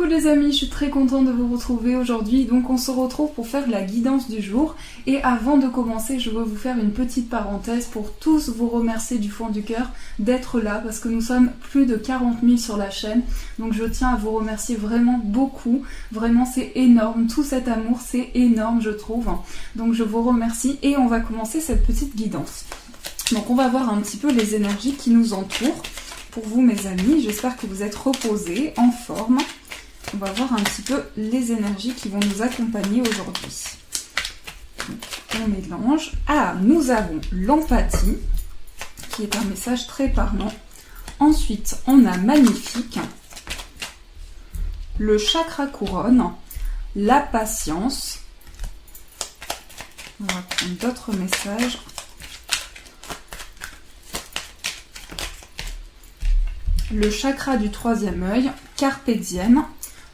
Coucou les amis, je suis très contente de vous retrouver aujourd'hui. Donc on se retrouve pour faire la guidance du jour. Et avant de commencer, je veux vous faire une petite parenthèse pour tous vous remercier du fond du cœur d'être là. Parce que nous sommes plus de 40 000 sur la chaîne. Donc je tiens à vous remercier vraiment beaucoup. Vraiment c'est énorme, tout cet amour c'est énorme je trouve. Donc je vous remercie et on va commencer cette petite guidance. Donc on va voir un petit peu les énergies qui nous entourent. Pour vous mes amis, j'espère que vous êtes reposés, en forme. On va voir un petit peu les énergies qui vont nous accompagner aujourd'hui. On mélange. Ah, nous avons l'empathie, qui est un message très parlant. Ensuite, on a magnifique, le chakra couronne, la patience. On va prendre d'autres messages. Le chakra du troisième œil, carpe diem,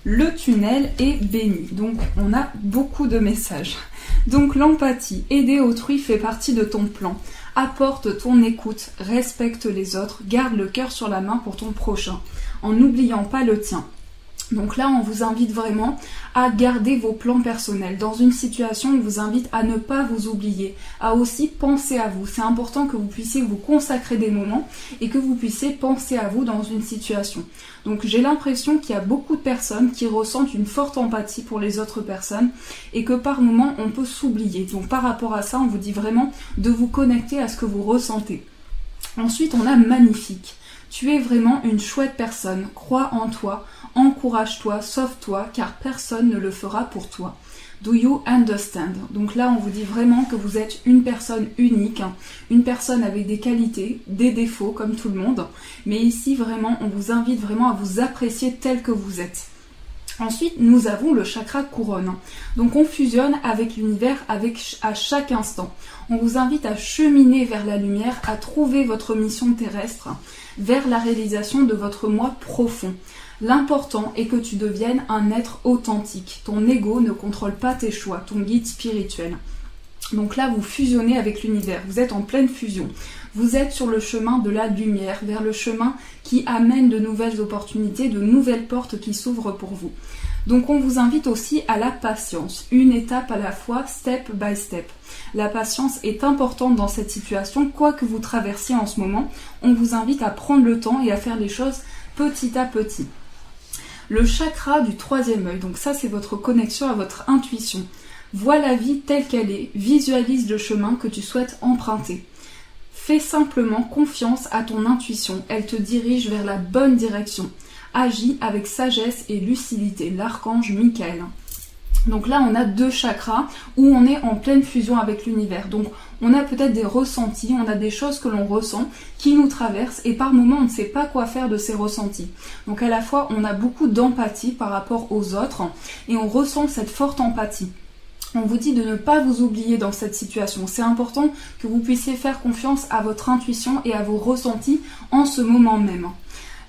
le tunnel et béni. Donc on a beaucoup de messages. Donc l'empathie, aider autrui fait partie de ton plan. Apporte ton écoute, respecte les autres, garde le cœur sur la main pour ton prochain, en n'oubliant pas le tien. Donc là, on vous invite vraiment à garder vos plans personnels. Dans une situation, on vous invite à ne pas vous oublier, à aussi penser à vous. C'est important que vous puissiez vous consacrer des moments et que vous puissiez penser à vous dans une situation. Donc j'ai l'impression qu'il y a beaucoup de personnes qui ressentent une forte empathie pour les autres personnes et que par moments, on peut s'oublier. Donc par rapport à ça, on vous dit vraiment de vous connecter à ce que vous ressentez. Ensuite, on a magnifique. Tu es vraiment une chouette personne, crois en toi, encourage-toi, sauve-toi, car personne ne le fera pour toi. Do you understand? Donc là, on vous dit vraiment que vous êtes une personne unique, une personne avec des qualités, des défauts, comme tout le monde. Mais ici, vraiment, on vous invite vraiment à vous apprécier tel que vous êtes. Ensuite, nous avons le chakra couronne. Donc on fusionne avec l'univers à chaque instant. On vous invite à cheminer vers la lumière, à trouver votre mission terrestre, vers la réalisation de votre moi profond. L'important est que tu deviennes un être authentique. Ton ego ne contrôle pas tes choix, ton guide spirituel. Donc là, vous fusionnez avec l'univers, vous êtes en pleine fusion. Vous êtes sur le chemin de la lumière, vers le chemin qui amène de nouvelles opportunités, de nouvelles portes qui s'ouvrent pour vous. Donc on vous invite aussi à la patience, une étape à la fois, step by step. La patience est importante dans cette situation, quoi que vous traversiez en ce moment. On vous invite à prendre le temps et à faire les choses petit à petit. Le chakra du troisième œil, donc ça c'est votre connexion à votre intuition. Vois la vie telle qu'elle est, visualise le chemin que tu souhaites emprunter. Fais simplement confiance à ton intuition, elle te dirige vers la bonne direction. Agis avec sagesse et lucidité, l'archange Michael. Donc là, on a deux chakras où on est en pleine fusion avec l'univers. Donc on a peut-être des ressentis, on a des choses que l'on ressent qui nous traversent et par moments on ne sait pas quoi faire de ces ressentis. Donc à la fois, on a beaucoup d'empathie par rapport aux autres et on ressent cette forte empathie. On vous dit de ne pas vous oublier dans cette situation. C'est important que vous puissiez faire confiance à votre intuition et à vos ressentis en ce moment même.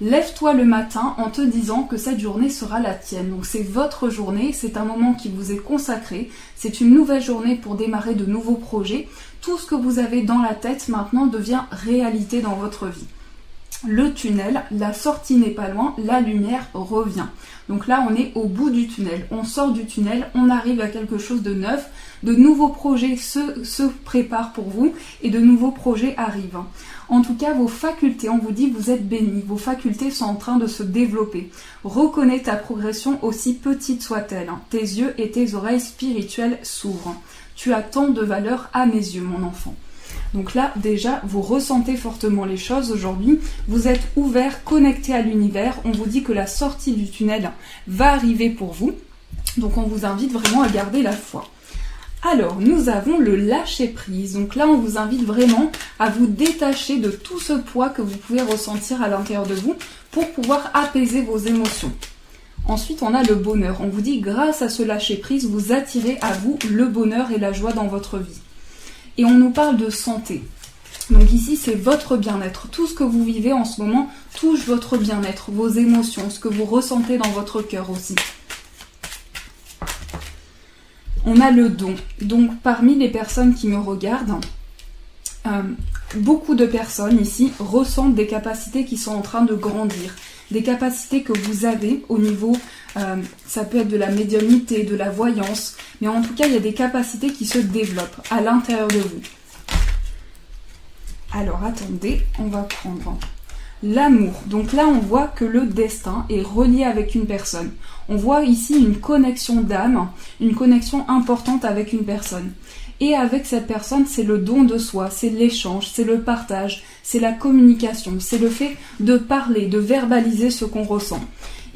Lève-toi le matin en te disant que cette journée sera la tienne. Donc c'est votre journée, c'est un moment qui vous est consacré, c'est une nouvelle journée pour démarrer de nouveaux projets. Tout ce que vous avez dans la tête maintenant devient réalité dans votre vie. Le tunnel, la sortie n'est pas loin, la lumière revient. Donc là, on est au bout du tunnel. On sort du tunnel, on arrive à quelque chose de neuf. De nouveaux projets se préparent pour vous et de nouveaux projets arrivent. En tout cas, vos facultés, on vous dit vous êtes bénis. Vos facultés sont en train de se développer. Reconnais ta progression aussi petite soit-elle. Tes yeux et tes oreilles spirituelles s'ouvrent. Tu as tant de valeur à mes yeux, mon enfant. Donc là, déjà, vous ressentez fortement les choses aujourd'hui. Vous êtes ouvert, connecté à l'univers. On vous dit que la sortie du tunnel va arriver pour vous. Donc on vous invite vraiment à garder la foi. Alors, nous avons le lâcher-prise. Donc là, on vous invite vraiment à vous détacher de tout ce poids que vous pouvez ressentir à l'intérieur de vous pour pouvoir apaiser vos émotions. Ensuite, on a le bonheur. On vous dit, grâce à ce lâcher-prise, vous attirez à vous le bonheur et la joie dans votre vie. Et on nous parle de santé. Donc ici, c'est votre bien-être. Tout ce que vous vivez en ce moment touche votre bien-être, vos émotions, ce que vous ressentez dans votre cœur aussi. On a le don. Donc parmi les personnes qui me regardent, beaucoup de personnes ici ressentent des capacités qui sont en train de grandir. des capacités que vous avez au niveau, ça peut être de la médiumnité, de la voyance, mais en tout cas il y a des capacités qui se développent à l'intérieur de vous. Alors attendez, on va prendre l'amour. Donc là on voit que le destin est relié avec une personne. On voit ici une connexion d'âme, une connexion importante avec une personne. Et avec cette personne, c'est le don de soi, c'est l'échange, c'est le partage, c'est la communication, c'est le fait de parler, de verbaliser ce qu'on ressent.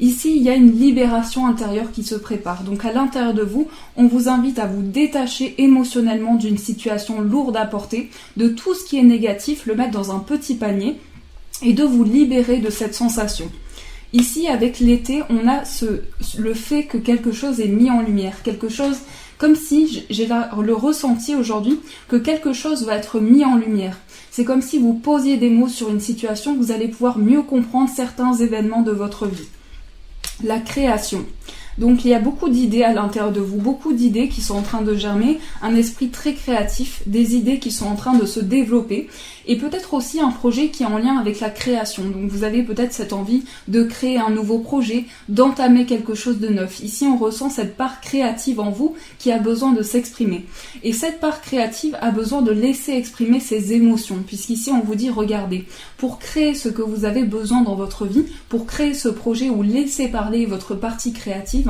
Ici, il y a une libération intérieure qui se prépare. Donc à l'intérieur de vous, on vous invite à vous détacher émotionnellement d'une situation lourde à porter, de tout ce qui est négatif, le mettre dans un petit panier et de vous libérer de cette sensation. Ici, avec l'été, on a le fait que quelque chose est mis en lumière, quelque chose comme si j'ai le ressenti aujourd'hui que quelque chose va être mis en lumière. C'est comme si vous posiez des mots sur une situation, vous allez pouvoir mieux comprendre certains événements de votre vie. La création. Donc il y a beaucoup d'idées à l'intérieur de vous, beaucoup d'idées qui sont en train de germer, un esprit très créatif, des idées qui sont en train de se développer et peut-être aussi un projet qui est en lien avec la création. Donc vous avez peut-être cette envie de créer un nouveau projet, d'entamer quelque chose de neuf. Ici on ressent cette part créative en vous qui a besoin de s'exprimer. Et cette part créative a besoin de laisser exprimer ses émotions, puisqu'ici on vous dit regardez, pour créer ce que vous avez besoin dans votre vie, pour créer ce projet ou laisser parler votre partie créative,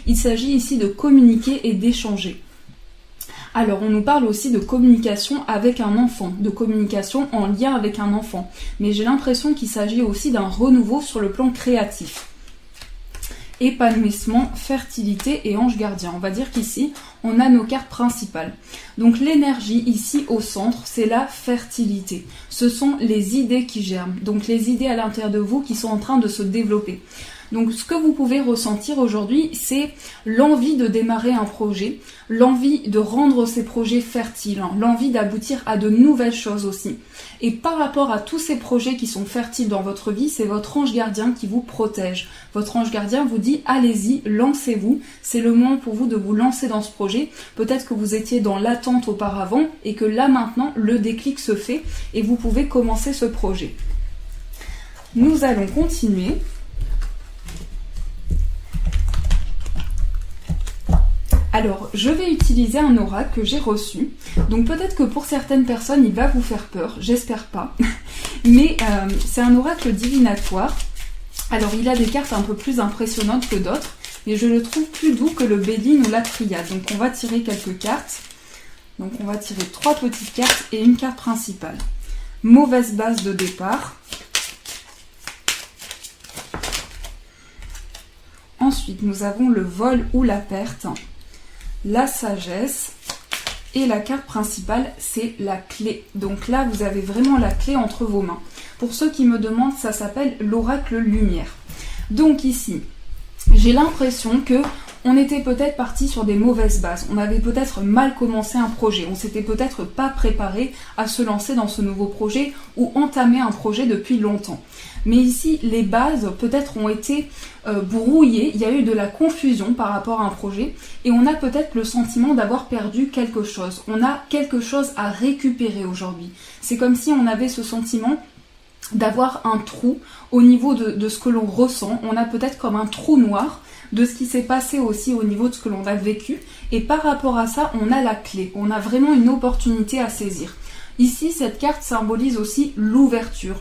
il s'agit ici de communiquer et d'échanger. Alors, on nous parle aussi de communication avec un enfant, de communication en lien avec un enfant. Mais j'ai l'impression qu'il s'agit aussi d'un renouveau sur le plan créatif. Épanouissement, fertilité et ange gardien. On va dire qu'ici, on a nos cartes principales. Donc l'énergie ici au centre, c'est la fertilité. Ce sont les idées qui germent. Donc les idées à l'intérieur de vous qui sont en train de se développer. Donc ce que vous pouvez ressentir aujourd'hui, c'est l'envie de démarrer un projet, l'envie de rendre ces projets fertiles, l'envie d'aboutir à de nouvelles choses aussi. Et par rapport à tous ces projets qui sont fertiles dans votre vie, c'est votre ange gardien qui vous protège. Votre ange gardien vous dit allez-y, lancez-vous, c'est le moment pour vous de vous lancer dans ce projet. Peut-être que vous étiez dans l'attente auparavant et que là maintenant le déclic se fait et vous pouvez commencer ce projet. Nous allons continuer. Alors, je vais utiliser un oracle que j'ai reçu. Donc peut-être que pour certaines personnes, il va vous faire peur, j'espère pas. Mais c'est un oracle divinatoire. Alors, il a des cartes un peu plus impressionnantes que d'autres, mais je le trouve plus doux que le Béline ou la Triade. Donc on va tirer quelques cartes. Donc on va tirer 3 petites cartes et une carte principale. Mauvaise base de départ. Ensuite, nous avons le vol ou la perte. La sagesse et la carte principale, c'est la clé. Donc là, vous avez vraiment la clé entre vos mains. Pour ceux qui me demandent, ça s'appelle l'oracle lumière. Donc ici, j'ai l'impression que on était peut-être parti sur des mauvaises bases. On avait peut-être mal commencé un projet. On s'était peut-être pas préparé à se lancer dans ce nouveau projet ou entamer un projet depuis longtemps. Mais ici, les bases peut-être ont été brouillées. Il y a eu de la confusion par rapport à un projet et on a peut-être le sentiment d'avoir perdu quelque chose. On a quelque chose à récupérer aujourd'hui. C'est comme si on avait ce sentiment d'avoir un trou au niveau de ce que l'on ressent. On a peut-être comme un trou noir de ce qui s'est passé aussi au niveau de ce que l'on a vécu. Et par rapport à ça, on a la clé. On a vraiment une opportunité à saisir. Ici, cette carte symbolise aussi l'ouverture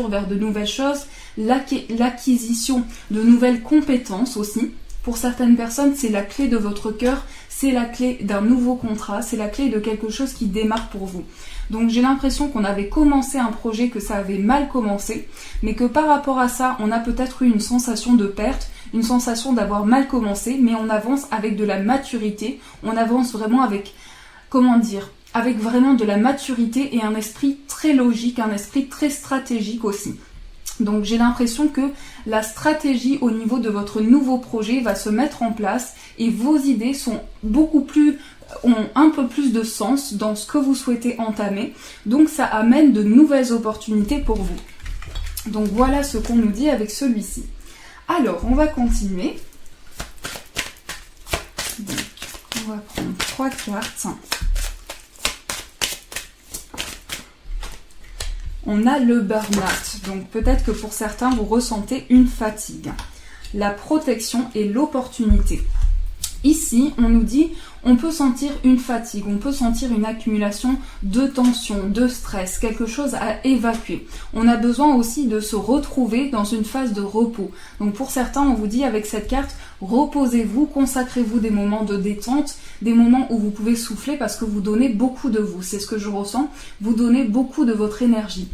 vers de nouvelles choses, l'acquisition de nouvelles compétences aussi. Pour certaines personnes, c'est la clé de votre cœur, c'est la clé d'un nouveau contrat, c'est la clé de quelque chose qui démarre pour vous. Donc j'ai l'impression qu'on avait commencé un projet, que ça avait mal commencé, mais que par rapport à ça, on a peut-être eu une sensation de perte, une sensation d'avoir mal commencé, mais on avance avec de la maturité, on avance vraiment avec, avec vraiment de la maturité et un esprit très logique, un esprit très stratégique aussi. Donc j'ai l'impression que la stratégie au niveau de votre nouveau projet va se mettre en place et vos idées ont un peu plus de sens dans ce que vous souhaitez entamer. Donc ça amène de nouvelles opportunités pour vous. Donc voilà ce qu'on nous dit avec celui-ci. Alors on va continuer. Donc on va prendre 3 cartes. On a le burn-out, donc peut-être que pour certains vous ressentez une fatigue. La protection et l'opportunité. Ici, on nous dit, on peut sentir une fatigue, on peut sentir une accumulation de tension, de stress, quelque chose à évacuer. On a besoin aussi de se retrouver dans une phase de repos. Donc pour certains, on vous dit avec cette carte, reposez-vous, consacrez-vous des moments de détente, des moments où vous pouvez souffler parce que vous donnez beaucoup de vous. C'est ce que je ressens, vous donnez beaucoup de votre énergie.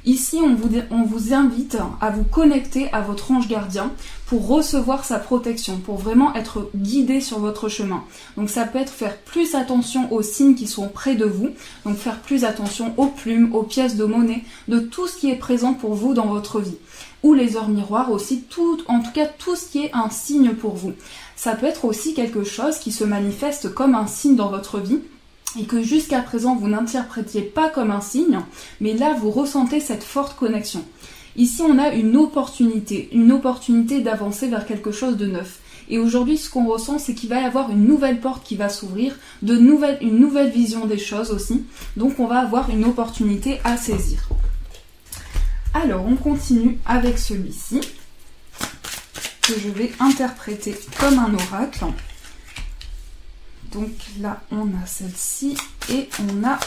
Ici, on vous invite à vous connecter à votre ange gardien pour recevoir sa protection, pour vraiment être guidé sur votre chemin. Donc ça peut être faire plus attention aux signes qui sont près de vous, donc faire plus attention aux plumes, aux pièces de monnaie, de tout ce qui est présent pour vous dans votre vie. Ou les heures miroirs aussi, en tout cas tout ce qui est un signe pour vous. Ça peut être aussi quelque chose qui se manifeste comme un signe dans votre vie, et que jusqu'à présent vous n'interprétiez pas comme un signe, mais là vous ressentez cette forte connexion. Ici on a une opportunité d'avancer vers quelque chose de neuf. Et aujourd'hui ce qu'on ressent c'est qu'il va y avoir une nouvelle porte qui va s'ouvrir, une nouvelle vision des choses aussi, donc on va avoir une opportunité à saisir. Alors on continue avec celui-ci, que je vais interpréter comme un oracle. Donc là, on a celle-ci et on a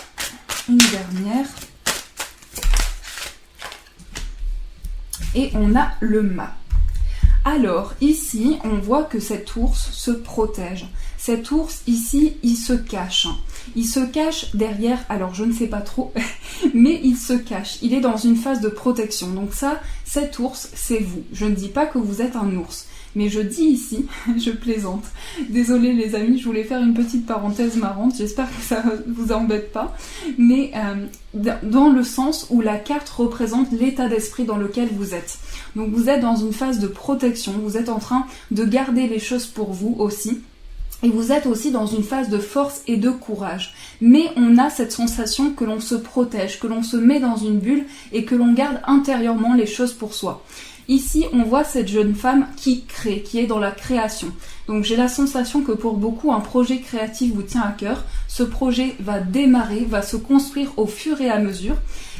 une dernière. Et on a le mât. Alors, ici, on voit que cet ours se protège. Cet ours, ici, il se cache. Il se cache derrière, alors je ne sais pas trop, mais il se cache. Il est dans une phase de protection. Donc ça, cet ours, c'est vous. Je ne dis pas que vous êtes un ours. Mais je dis ici, je plaisante. Désolée les amis, je voulais faire une petite parenthèse marrante, j'espère que ça vous embête pas. Mais dans le sens où la carte représente l'état d'esprit dans lequel vous êtes. Donc vous êtes dans une phase de protection, vous êtes en train de garder les choses pour vous aussi. Et vous êtes aussi dans une phase de force et de courage. Mais on a cette sensation que l'on se protège, que l'on se met dans une bulle et que l'on garde intérieurement les choses pour soi. Ici, on voit cette jeune femme qui crée, qui est dans la création. Donc j'ai la sensation que pour beaucoup, un projet créatif vous tient à cœur. Ce projet va démarrer, va se construire au fur et à mesure.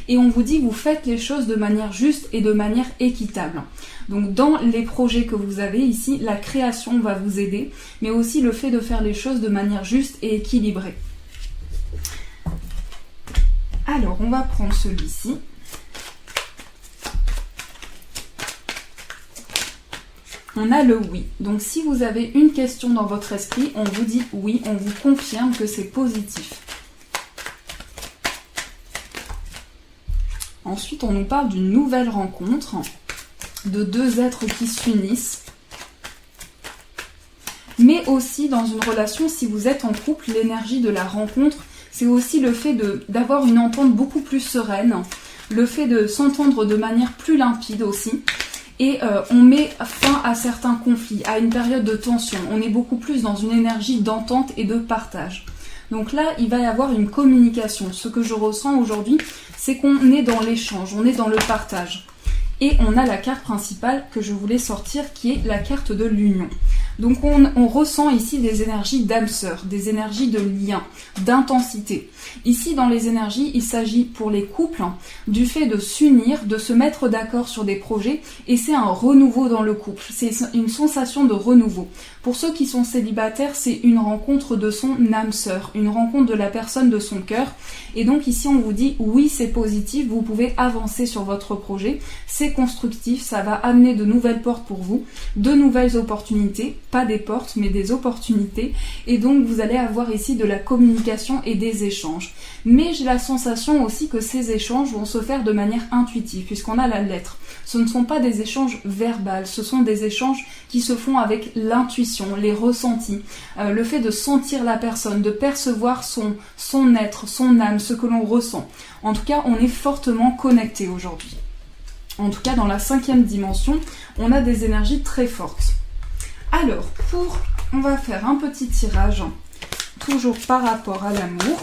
Et on vous dit que vous faites les choses de manière juste et de manière équitable. Donc dans les projets que vous avez ici, la création va vous aider, mais aussi le fait de faire les choses de manière juste et équilibrée. Alors, on va prendre celui-ci. On a le oui. Donc si vous avez une question dans votre esprit, on vous dit oui, on vous confirme que c'est positif. Ensuite, on nous parle d'une nouvelle rencontre, de deux êtres qui s'unissent. Mais aussi dans une relation, si vous êtes en couple, l'énergie de la rencontre, c'est aussi le fait d'avoir une entente beaucoup plus sereine, le fait de s'entendre de manière plus limpide aussi. Et on met fin à certains conflits, à une période de tension. On est beaucoup plus dans une énergie d'entente et de partage. Donc là, il va y avoir une communication. Ce que je ressens aujourd'hui, c'est qu'on est dans l'échange, on est dans le partage. Et on a la carte principale que je voulais sortir, qui est la carte de l'union. Donc on ressent ici des énergies d'âme sœur, des énergies de lien, d'intensité. Ici, dans les énergies, il s'agit pour les couples du fait de s'unir, de se mettre d'accord sur des projets, et c'est un renouveau dans le couple. C'est une sensation de renouveau. Pour ceux qui sont célibataires, c'est une rencontre de son âme sœur, une rencontre de la personne de son cœur. Et donc ici, on vous dit oui, c'est positif, vous pouvez avancer sur votre projet, c'est constructif, ça va amener de nouvelles portes pour vous, de nouvelles opportunités, pas des portes, mais des opportunités. Et donc, vous allez avoir ici de la communication et des échanges. Mais j'ai la sensation aussi que ces échanges vont se faire de manière intuitive, puisqu'on a la lettre. Ce ne sont pas des échanges verbaux, ce sont des échanges qui se font avec l'intuition, les ressentis, le fait de sentir la personne, de percevoir son être, son âme, ce que l'on ressent. En tout cas, on est fortement connecté aujourd'hui. En tout cas, dans la 5e dimension, on a des énergies très fortes. Alors, on va faire un petit tirage, toujours par rapport à l'amour.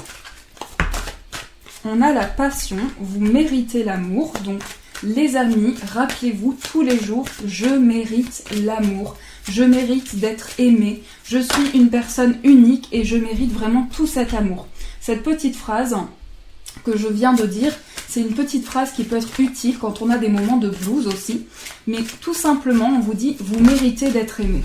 On a la passion, vous méritez l'amour, donc les amis, rappelez-vous tous les jours, je mérite l'amour, je mérite d'être aimé, je suis une personne unique et je mérite vraiment tout cet amour. Cette petite phrase que je viens de dire, C'est une petite phrase qui peut être utile quand on a des moments de blues aussi. Mais tout simplement, on vous dit, vous méritez d'être aimé.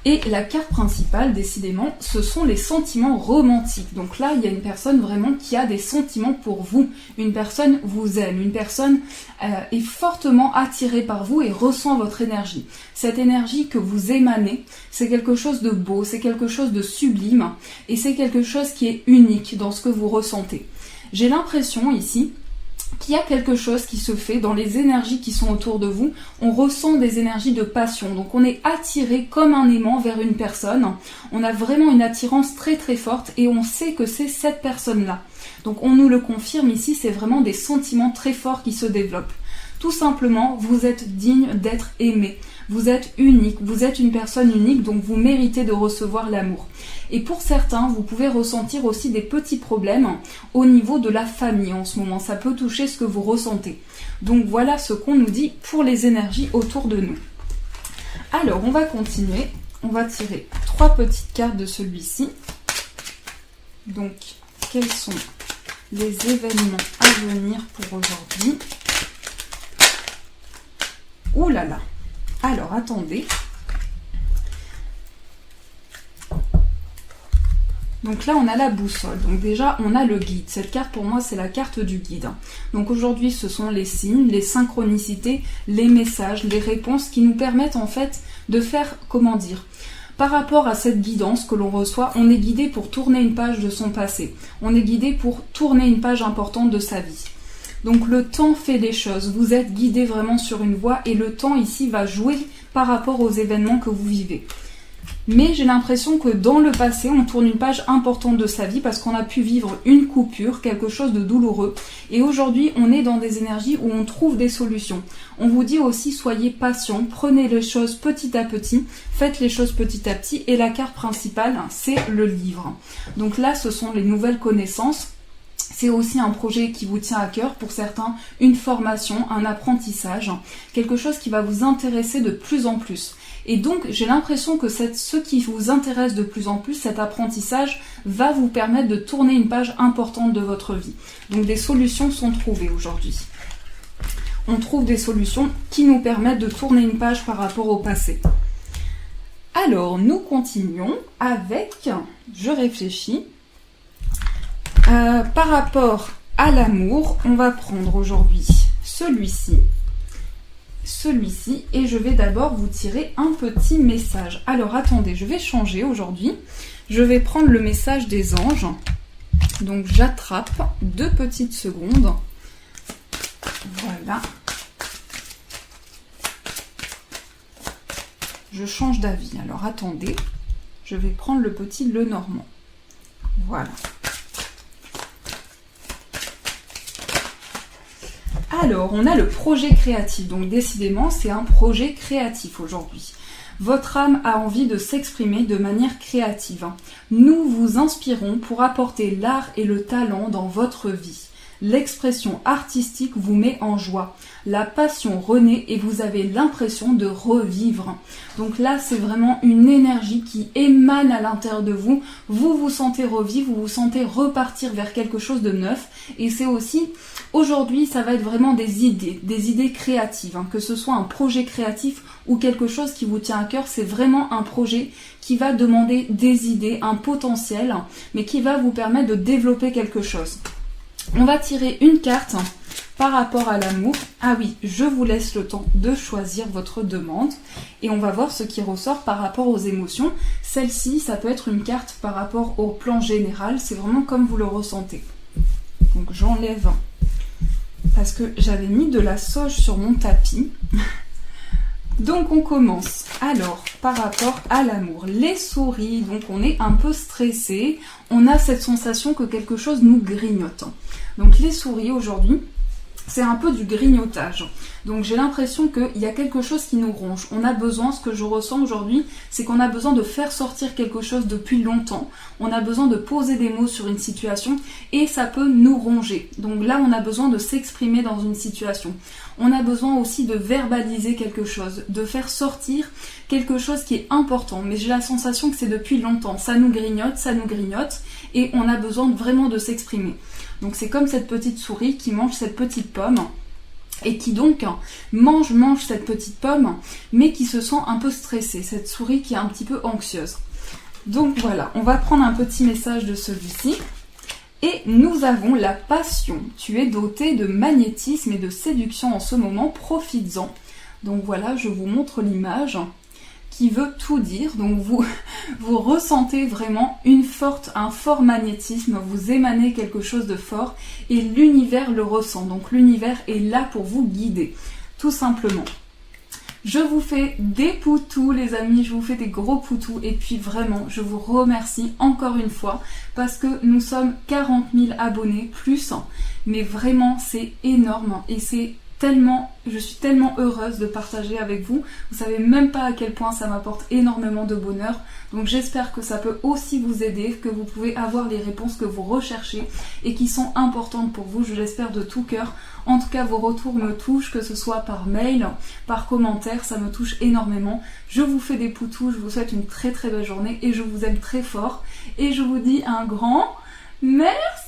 Et la carte principale, décidément, ce sont les sentiments romantiques. Donc là, il y a une personne vraiment qui a des sentiments pour vous. Une personne vous aime, une personne est fortement attirée par vous et ressent votre énergie. Cette énergie que vous émanez, c'est quelque chose de beau, c'est quelque chose de sublime et c'est quelque chose qui est unique dans ce que vous ressentez. J'ai l'impression ici qu'il y a quelque chose qui se fait dans les énergies qui sont autour de vous. On ressent des énergies de passion, donc on est attiré comme un aimant vers une personne. On a vraiment une attirance très très forte et on sait que c'est cette personne-là. Donc on nous le confirme ici, c'est vraiment des sentiments très forts qui se développent. Tout simplement, vous êtes digne d'être aimé. Vous êtes unique, vous êtes une personne unique, donc vous méritez de recevoir l'amour. Et pour certains, vous pouvez ressentir aussi des petits problèmes au niveau de la famille en ce moment. Ça peut toucher ce que vous ressentez. Donc voilà ce qu'on nous dit pour les énergies autour de nous. Alors, on va continuer. On va tirer 3 petites cartes de celui-ci. Donc, quels sont les événements à venir pour aujourd'hui? Ouh là là! Alors, attendez. Donc là, on a la boussole. Donc déjà, on a le guide. Cette carte, pour moi, c'est la carte du guide. Donc aujourd'hui, ce sont les signes, les synchronicités, les messages, les réponses qui nous permettent en fait de faire, comment dire, par rapport à cette guidance que l'on reçoit, on est guidé pour tourner une page de son passé. On est guidé pour tourner une page importante de sa vie. Donc le temps fait des choses, vous êtes guidé vraiment sur une voie et le temps ici va jouer par rapport aux événements que vous vivez. Mais j'ai l'impression que dans le passé, on tourne une page importante de sa vie parce qu'on a pu vivre une coupure, quelque chose de douloureux. Et aujourd'hui, on est dans des énergies où on trouve des solutions. On vous dit aussi, soyez patient, prenez les choses petit à petit, faites les choses petit à petit. Et la carte principale, c'est le livre. Donc là, ce sont les nouvelles connaissances. C'est aussi un projet qui vous tient à cœur, pour certains, une formation, un apprentissage, quelque chose qui va vous intéresser de plus en plus. Et donc, j'ai l'impression que ce qui vous intéresse de plus en plus, cet apprentissage, va vous permettre de tourner une page importante de votre vie. Donc, des solutions sont trouvées aujourd'hui. On trouve des solutions qui nous permettent de tourner une page par rapport au passé. Alors, nous continuons avec, je réfléchis, par rapport à l'amour, on va prendre aujourd'hui celui-ci, et je vais d'abord vous tirer un petit message. Alors attendez, je vais changer aujourd'hui. Je vais prendre le message des anges. Donc j'attrape 2 petites secondes. Voilà. Je change d'avis. Alors attendez, je vais prendre le petit Lenormand. Voilà. Alors, on a le projet créatif, donc décidément, c'est un projet créatif aujourd'hui. Votre âme a envie de s'exprimer de manière créative. Nous vous inspirons pour apporter l'art et le talent dans votre vie. L'expression artistique vous met en joie. La passion renaît et vous avez l'impression de revivre. Donc là, c'est vraiment une énergie qui émane à l'intérieur de vous. Vous vous sentez revivre, vous vous sentez repartir vers quelque chose de neuf. Et c'est aussi, aujourd'hui, ça va être vraiment des idées créatives. Que ce soit un projet créatif ou quelque chose qui vous tient à cœur, c'est vraiment un projet qui va demander des idées, un potentiel, mais qui va vous permettre de développer quelque chose. On va tirer une carte par rapport à l'amour. Ah oui, je vous laisse le temps de choisir votre demande et on va voir ce qui ressort par rapport aux émotions. Celle-ci, ça peut être une carte par rapport au plan général, c'est vraiment comme vous le ressentez. Donc j'enlève parce que j'avais mis de la sauge sur mon tapis. Donc on commence. Alors, par rapport à l'amour, les souris, donc on est un peu stressé, on a cette sensation que quelque chose nous grignote. Donc les souris aujourd'hui, c'est un peu du grignotage. Donc j'ai l'impression qu'il y a quelque chose qui nous ronge. On a besoin, ce que je ressens aujourd'hui, c'est qu'on a besoin de faire sortir quelque chose depuis longtemps. On a besoin de poser des mots sur une situation et ça peut nous ronger. Donc là, on a besoin de s'exprimer dans une situation. on a besoin aussi de verbaliser quelque chose, de faire sortir quelque chose qui est important. Mais j'ai la sensation que c'est depuis longtemps, ça nous grignote, et on a besoin vraiment de s'exprimer. Donc c'est comme cette petite souris qui mange cette petite pomme, et qui donc mange cette petite pomme, mais qui se sent un peu stressée, cette souris qui est un petit peu anxieuse. Donc voilà, on va prendre un petit message de celui-ci. Et nous avons la passion. Tu es doté de magnétisme et de séduction en ce moment, profites-en. Donc voilà, je vous montre l'image qui veut tout dire. Donc vous ressentez vraiment un fort magnétisme, vous émanez quelque chose de fort et l'univers le ressent. Donc l'univers est là pour vous guider, tout simplement. Je vous fais des poutous les amis, je vous fais des gros poutous et puis vraiment je vous remercie encore une fois parce que nous sommes 40 000 abonnés plus, mais vraiment c'est énorme et je suis tellement heureuse de partager avec vous. Vous savez même pas à quel point ça m'apporte énormément de bonheur. Donc j'espère que ça peut aussi vous aider, que vous pouvez avoir les réponses que vous recherchez et qui sont importantes pour vous. Je l'espère de tout cœur. En tout cas, vos retours me touchent, que ce soit par mail, par commentaire, ça me touche énormément. Je vous fais des poutous, je vous souhaite une très très belle journée et je vous aime très fort. Et je vous dis un grand merci.